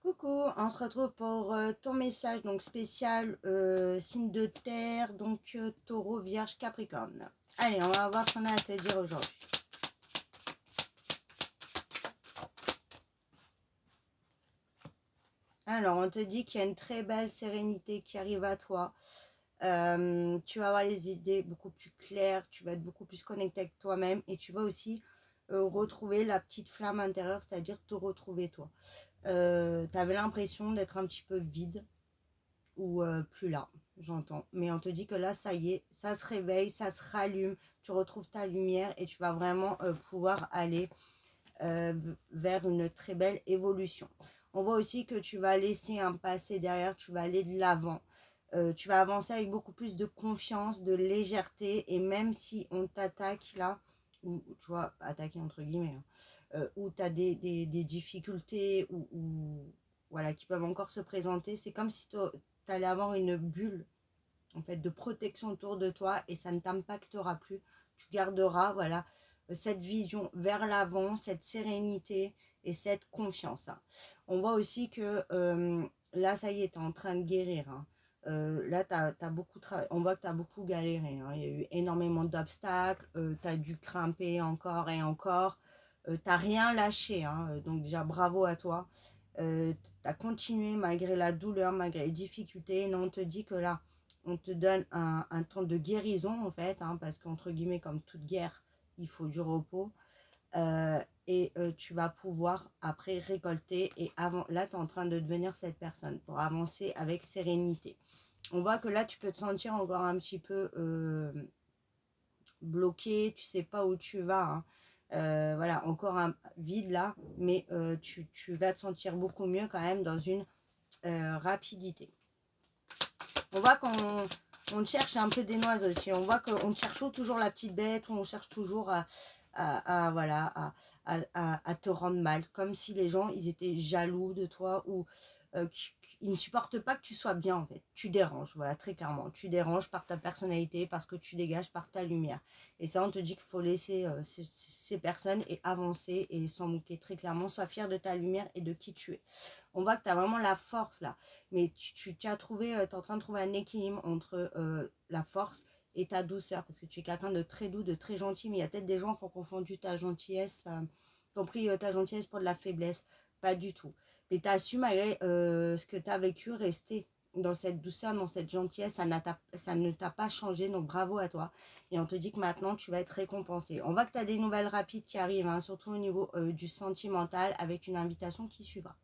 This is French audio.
Coucou, on se retrouve pour ton message donc spécial signe de terre, donc taureau, vierge, capricorne. Allez, on va voir ce qu'on a à te dire aujourd'hui. Alors, on te dit qu'il y a une très belle sérénité qui arrive à toi. Tu vas avoir les idées beaucoup plus claires, tu vas être beaucoup plus connecté avec toi-même et tu vas aussi retrouver la petite flamme intérieure, c'est-à-dire te retrouver toi. Tu avais l'impression d'être un petit peu vide ou plus là, j'entends. Mais on te dit que là, ça y est, ça se réveille, ça se rallume, tu retrouves ta lumière et tu vas vraiment pouvoir aller vers une très belle évolution. On voit aussi que tu vas laisser un passé derrière, tu vas aller de l'avant. Tu vas avancer avec beaucoup plus de confiance, de légèreté, et même si on t'attaque là, ou tu vois, attaquer entre guillemets, hein, où tu as des difficultés, ou voilà, qui peuvent encore se présenter, c'est comme si tu allais avoir une bulle en fait de protection autour de toi et ça ne t'impactera plus. Tu garderas voilà cette vision vers l'avant, cette sérénité et cette confiance, hein. On voit aussi que là, ça y est, tu es en train de guérir, hein. Là, on voit que tu as beaucoup galéré, hein. Il y a eu énormément d'obstacles, tu as dû grimper encore et encore. Tu n'as rien lâché, hein. Donc déjà, bravo à toi. Tu as continué malgré la douleur, malgré les difficultés. Non, on te dit que là, on te donne un temps de guérison, en fait, hein, parce qu'entre guillemets, comme toute guerre, il faut du repos. Tu vas pouvoir après récolter et avant, là tu es en train de devenir cette personne pour avancer avec sérénité. On voit que là tu peux te sentir encore un petit peu bloqué, tu sais pas où tu vas, hein. Voilà, encore un vide là, mais tu vas te sentir beaucoup mieux quand même dans une rapidité. On voit qu'on cherche un peu des noises aussi. On voit qu'on cherche toujours la petite bête, on cherche toujours voilà, à te rendre mal. Comme si les gens, ils étaient jaloux de toi ou ils ne supportent pas que tu sois bien en fait. Tu déranges, voilà, très clairement. Tu déranges par ta personnalité, parce que tu dégages par ta lumière. Et ça, on te dit qu'il faut laisser ces personnes et avancer et s'en moquer très clairement. Sois fier de ta lumière et de qui tu es. On voit que tu as vraiment la force là. Mais tu as trouvé, tu es en train de trouver un équilibre entre la force et ta douceur, parce que tu es quelqu'un de très doux, de très gentil, mais il y a peut-être des gens qui ont confondu ta gentillesse, qui ont pris ta gentillesse pour de la faiblesse. Pas du tout. Mais tu as su, malgré ce que tu as vécu, rester dans cette douceur, dans cette gentillesse, ça ne t'a pas changé, donc bravo à toi. Et on te dit que maintenant, tu vas être récompensé. On voit que tu as des nouvelles rapides qui arrivent, hein, surtout au niveau du sentimental, avec une invitation qui suivra.